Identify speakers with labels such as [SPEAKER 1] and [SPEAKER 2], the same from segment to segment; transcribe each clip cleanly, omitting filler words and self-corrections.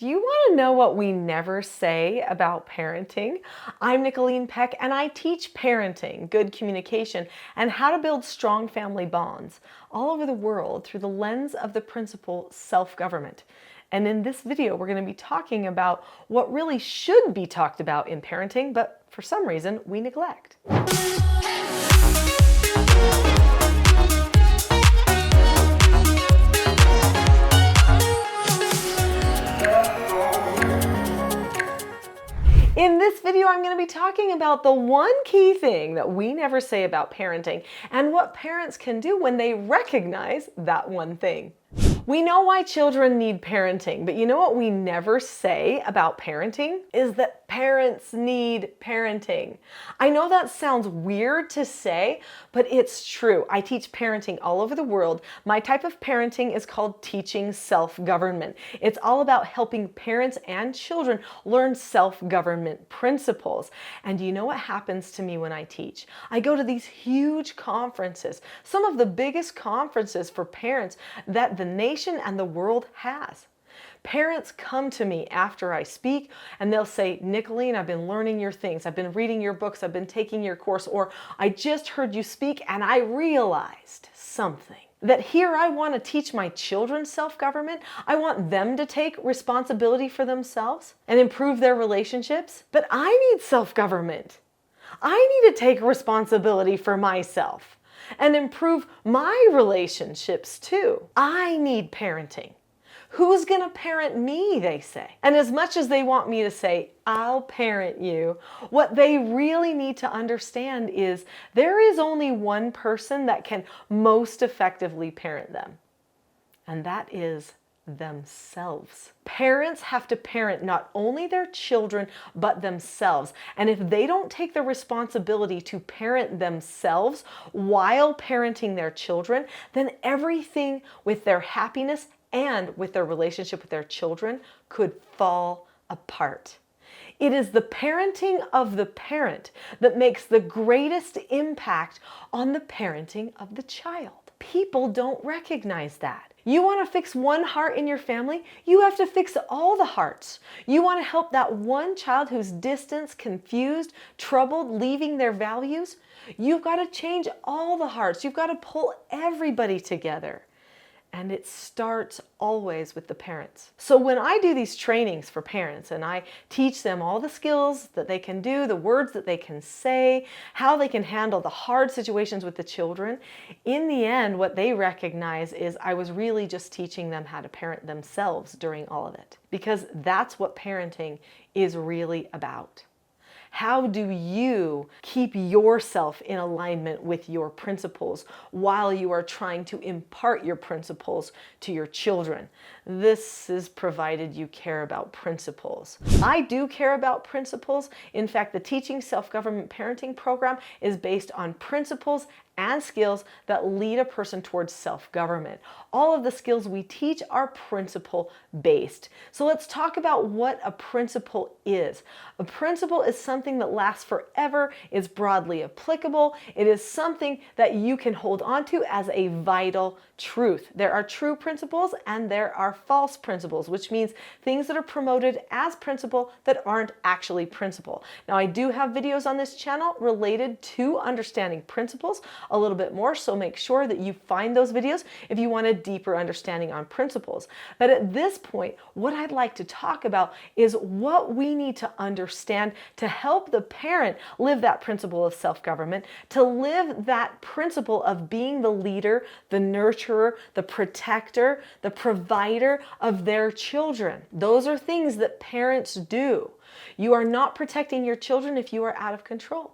[SPEAKER 1] Do you want to know what we never say about parenting? I'm Nicholeen Peck, and I teach parenting, good communication, and how to build strong family bonds all over the world through the lens of the principle self-government. And in this video, we're going to be talking about what really should be talked about in parenting, but for some reason, we neglect. In this video, I'm going to be talking about the one key thing that we never say about parenting and what parents can do when they recognize that one thing. We know why children need parenting, but you know what we never say about parenting is that parents need parenting. I know that sounds weird to say, but it's true. I teach parenting all over the world. My type of parenting is called teaching self-government. It's all about helping parents and children learn self-government principles. And you know what happens to me when I teach? I go to these huge conferences, some of the biggest conferences for parents that the nation and the world has. Parents come to me after I speak and they'll say, Nicholeen, I've been learning your things. I've been reading your books. I've been taking your course, or I just heard you speak and I realized something. That here I want to teach my children self-government. I want them to take responsibility for themselves and improve their relationships. But I need self-government. I need to take responsibility for myself and improve my relationships too. I need parenting. Who's gonna parent me, they say. And as much as they want me to say, I'll parent you, what they really need to understand is there is only one person that can most effectively parent them, and that is themselves. Parents have to parent not only their children, but themselves. And if they don't take the responsibility to parent themselves while parenting their children, then everything with their happiness and with their relationship with their children could fall apart. It is the parenting of the parent that makes the greatest impact on the parenting of the child. People don't recognize that. You want to fix one heart in your family, you have to fix all the hearts. You want to help that one child who's distant, confused, troubled, leaving their values, you've got to change all the hearts. You've got to pull everybody together. And it starts always with the parents. So when I do these trainings for parents and I teach them all the skills that they can do, the words that they can say, how they can handle the hard situations with the children, in the end, what they recognize is I was really just teaching them how to parent themselves during all of it. Because that's what parenting is really about. How do you keep yourself in alignment with your principles while you are trying to impart your principles to your children? This is provided you care about principles. I do care about principles. In fact, the Teaching Self-Government Parenting program is based on principles and skills that lead a person towards self-government. All of the skills we teach are principle-based. So let's talk about what a principle is. A principle is something that lasts forever, is broadly applicable. It is something that you can hold on to as a vital truth. There are true principles and there are false principles, which means things that are promoted as principle that aren't actually principle. Now, I do have videos on this channel related to understanding principles a little bit more, so make sure that you find those videos if you want a deeper understanding on principles. But at this point, what I'd like to talk about is what we need to understand to help the parent live that principle of self-government, to live that principle of being the leader, the nurturer, the protector, the provider of their children. Those are things that parents do. You are not protecting your children if you are out of control.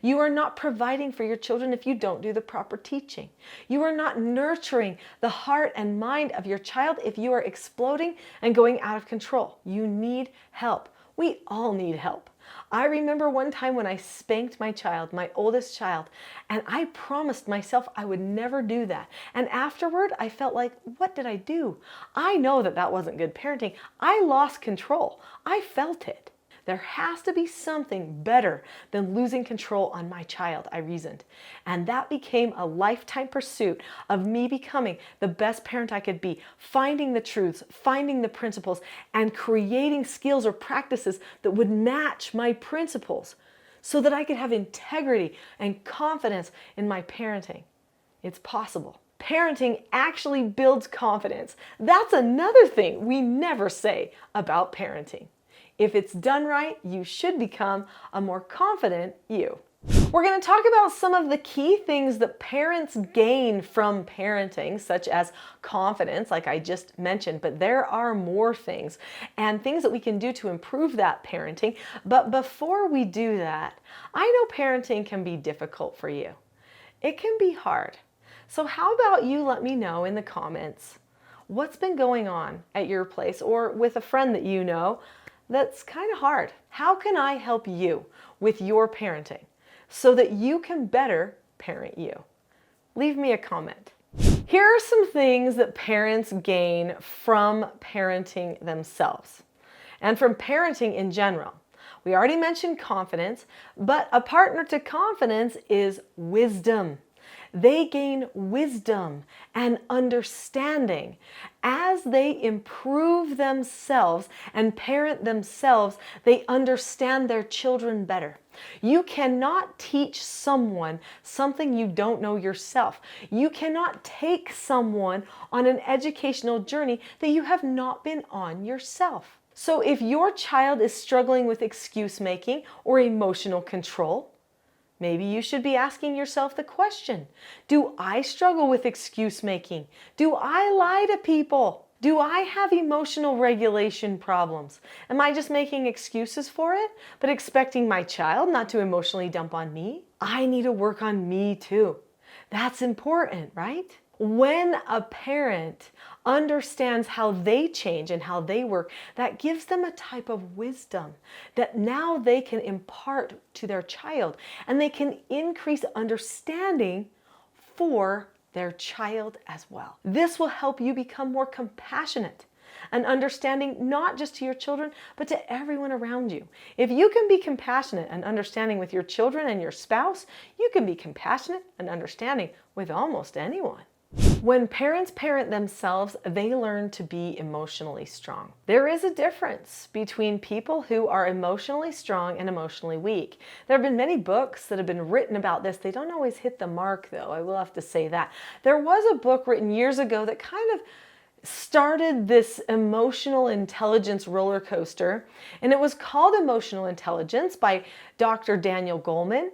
[SPEAKER 1] You are not providing for your children if you don't do the proper teaching. You are not nurturing the heart and mind of your child if you are exploding and going out of control. You need help. We all need help. I remember one time when I spanked my child, my oldest child, and I promised myself I would never do that. And afterward, I felt like, what did I do? I know that that wasn't good parenting. I lost control. I felt it. There has to be something better than losing control on my child, I reasoned. And that became a lifetime pursuit of me becoming the best parent I could be, finding the truths, finding the principles, and creating skills or practices that would match my principles so that I could have integrity and confidence in my parenting. It's possible. Parenting actually builds confidence. That's another thing we never say about parenting. If it's done right, you should become a more confident you. We're going to talk about some of the key things that parents gain from parenting, such as confidence, like I just mentioned, but there are more things and things that we can do to improve that parenting. But before we do that, I know parenting can be difficult for you. It can be hard. So how about you let me know in the comments what's been going on at your place or with a friend that you know that's kind of hard. How can I help you with your parenting so that you can better parent you? Leave me a comment. Here are some things that parents gain from parenting themselves and from parenting in general. We already mentioned confidence, but a partner to confidence is wisdom. They gain wisdom and understanding. As they improve themselves and parent themselves, they understand their children better. You cannot teach someone something you don't know yourself. You cannot take someone on an educational journey that you have not been on yourself. So if your child is struggling with excuse making or emotional control, maybe you should be asking yourself the question, do I struggle with excuse making? Do I lie to people? Do I have emotional regulation problems? Am I just making excuses for it, but expecting my child not to emotionally dump on me? I need to work on me too. That's important, right? When a parent understands how they change and how they work, that gives them a type of wisdom that now they can impart to their child, and they can increase understanding for their child as well. This will help you become more compassionate and understanding, not just to your children, but to everyone around you. If you can be compassionate and understanding with your children and your spouse, you can be compassionate and understanding with almost anyone. When parents parent themselves, they learn to be emotionally strong. There is a difference between people who are emotionally strong and emotionally weak. There have been many books that have been written about this. They don't always hit the mark, though. I will have to say that. There was a book written years ago that kind of started this emotional intelligence roller coaster, and it was called Emotional Intelligence by Dr. Daniel Goleman.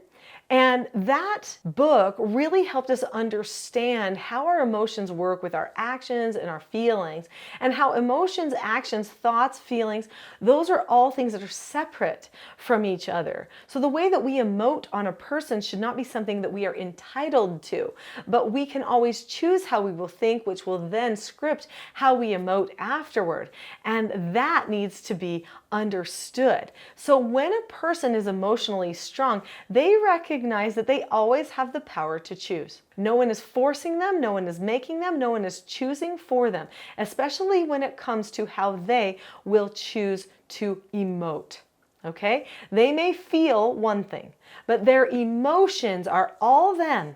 [SPEAKER 1] And that book really helped us understand how our emotions work with our actions and our feelings, and how emotions, actions, thoughts, feelings, those are all things that are separate from each other. So the way that we emote on a person should not be something that we are entitled to, but we can always choose how we will think, which will then script how we emote afterward. And that needs to be understood. So when a person is emotionally strong, they recognize that they always have the power to choose. No one is forcing them, no one is making them, no one is choosing for them, especially when it comes to how they will choose to emote. Okay? They may feel one thing, but their emotions are all them.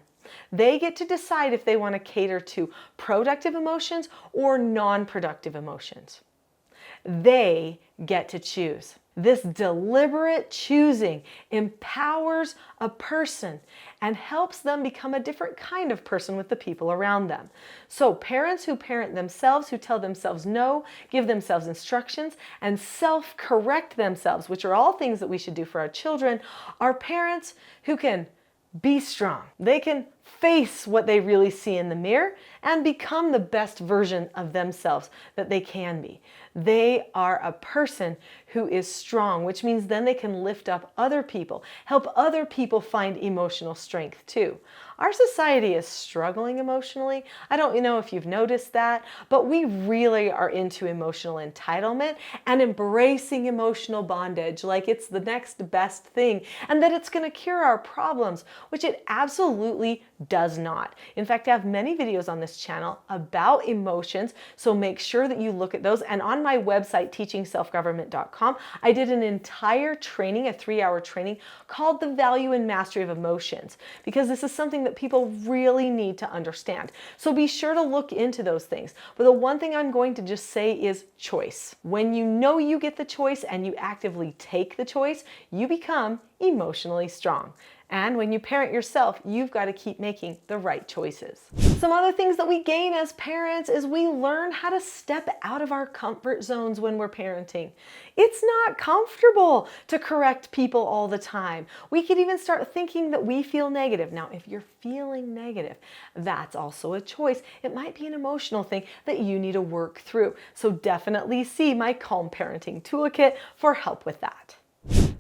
[SPEAKER 1] They get to decide if they want to cater to productive emotions or non-productive emotions. They get to choose. This deliberate choosing empowers a person and helps them become a different kind of person with the people around them. So parents who parent themselves, who tell themselves no, give themselves instructions, and self-correct themselves, which are all things that we should do for our children, are parents who can be strong. They can face what they really see in the mirror and become the best version of themselves that they can be. They are a person who is strong, which means then they can lift up other people, help other people find emotional strength too. Our society is struggling emotionally. I don't know if you've noticed that, but we really are into emotional entitlement and embracing emotional bondage like it's the next best thing and that it's going to cure our problems, which it absolutely does not. In fact, I have many videos on this channel about emotions, so make sure that you look at those. And on my website, teachingselfgovernment.com, I did an entire training, a 3-hour training called The Value and Mastery of Emotions, because this is something that people really need to understand. So be sure to look into those things. But the one thing I'm going to just say is choice. When you know you get the choice and you actively take the choice, you become emotionally strong. And when you parent yourself, you've got to keep making the right choices. Some other things that we gain as parents is we learn how to step out of our comfort zones when we're parenting. It's not comfortable to correct people all the time. We could even start thinking that we feel negative. Now, if you're feeling negative, that's also a choice. It might be an emotional thing that you need to work through. So definitely see my Calm Parenting Toolkit for help with that.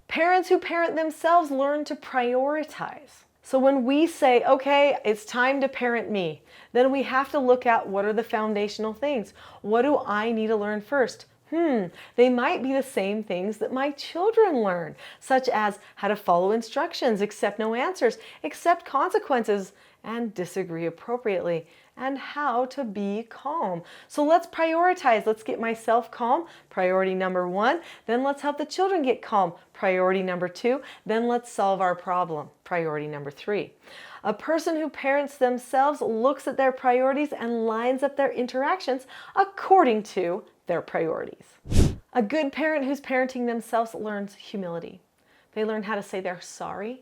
[SPEAKER 1] Parents who parent themselves learn to prioritize. So when we say, okay, it's time to parent me, then we have to look at what are the foundational things. What do I need to learn first? They might be the same things that my children learn, such as how to follow instructions, accept no answers, accept consequences, and disagree appropriately, and how to be calm. So let's prioritize. Let's get myself calm, priority number 1. Then let's help the children get calm, priority number 2. Then let's solve our problem, priority number 3. A person who parents themselves looks at their priorities and lines up their interactions according to their priorities. A good parent who's parenting themselves learns humility. They learn how to say they're sorry.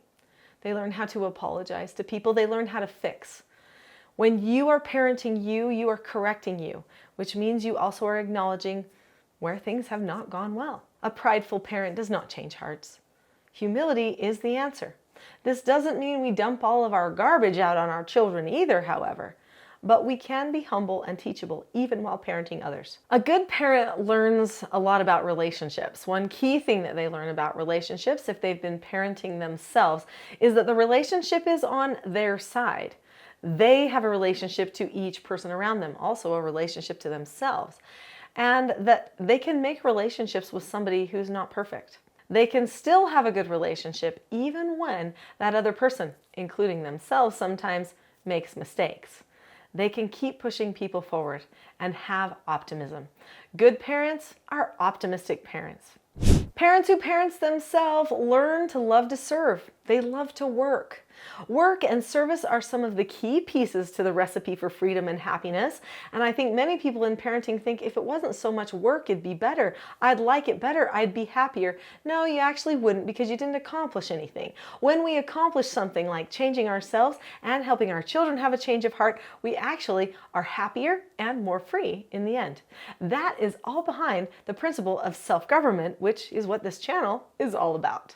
[SPEAKER 1] They learn how to apologize to people. They learn how to fix. When you are parenting you, you are correcting you, which means you also are acknowledging where things have not gone well. A prideful parent does not change hearts. Humility is the answer. This doesn't mean we dump all of our garbage out on our children either, however. But we can be humble and teachable even while parenting others. A good parent learns a lot about relationships. One key thing that they learn about relationships, if they've been parenting themselves, is that the relationship is on their side. They have a relationship to each person around them, also a relationship to themselves, and that they can make relationships with somebody who's not perfect. They can still have a good relationship even when that other person, including themselves, sometimes makes mistakes. They can keep pushing people forward and have optimism. Good parents are optimistic parents. Parents who parent themselves learn to love to serve. They love to work. Work and service are some of the key pieces to the recipe for freedom and happiness. And I think many people in parenting think if it wasn't so much work, it'd be better. I'd like it better. I'd be happier. No, you actually wouldn't, because you didn't accomplish anything. When we accomplish something like changing ourselves and helping our children have a change of heart, we actually are happier and more free in the end. That is all behind the principle of self-government, which is what this channel is all about.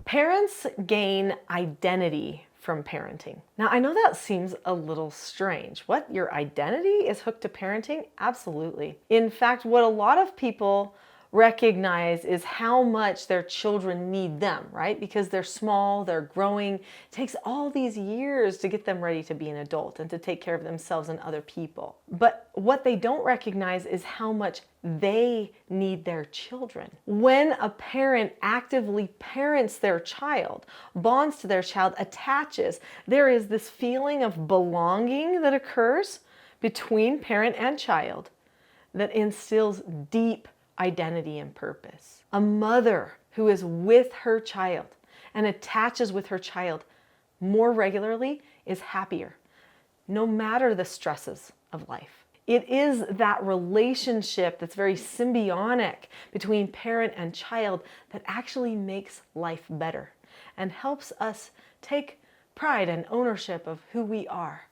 [SPEAKER 1] Parents gain identity from parenting. Now, I know that seems a little strange. What, your identity is hooked to parenting? Absolutely. In fact, what a lot of people recognize is how much their children need them, right? Because they're small, they're growing. It takes all these years to get them ready to be an adult and to take care of themselves and other people. But what they don't recognize is how much they need their children. When a parent actively parents their child, bonds to their child, attaches, there is this feeling of belonging that occurs between parent and child that instills deep identity and purpose. A mother who is with her child and attaches with her child more regularly is happier, no matter the stresses of life. It is that relationship that's very symbiotic between parent and child that actually makes life better and helps us take pride and ownership of who we are.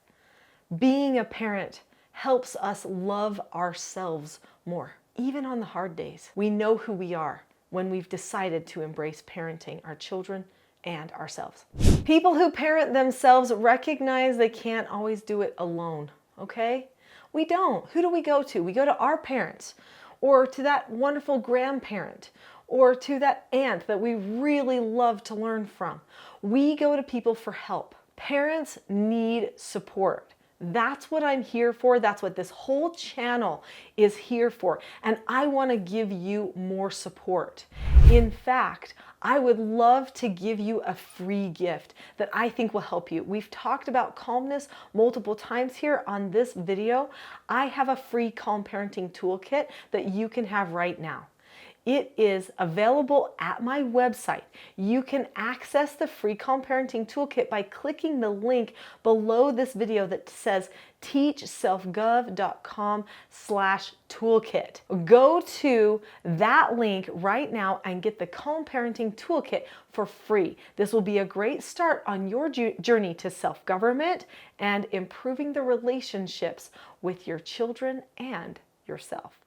[SPEAKER 1] Being a parent helps us love ourselves more. Even on the hard days, we know who we are when we've decided to embrace parenting our children and ourselves. People who parent themselves recognize they can't always do it alone, okay? We don't. Who do we go to? We go to our parents, or to that wonderful grandparent, or to that aunt that we really love to learn from. We go to people for help. Parents need support. That's what I'm here for. That's what this whole channel is here for. And I want to give you more support. In fact, I would love to give you a free gift that I think will help you. We've talked about calmness multiple times here on this video. I have a free Calm Parenting Toolkit that you can have right now. It is available at my website. You can access the free Calm Parenting Toolkit by clicking the link below this video that says teachselfgov.com/toolkit. Go to that link right now and get the Calm Parenting Toolkit for free. This will be a great start on your journey to self-government and improving the relationships with your children and yourself.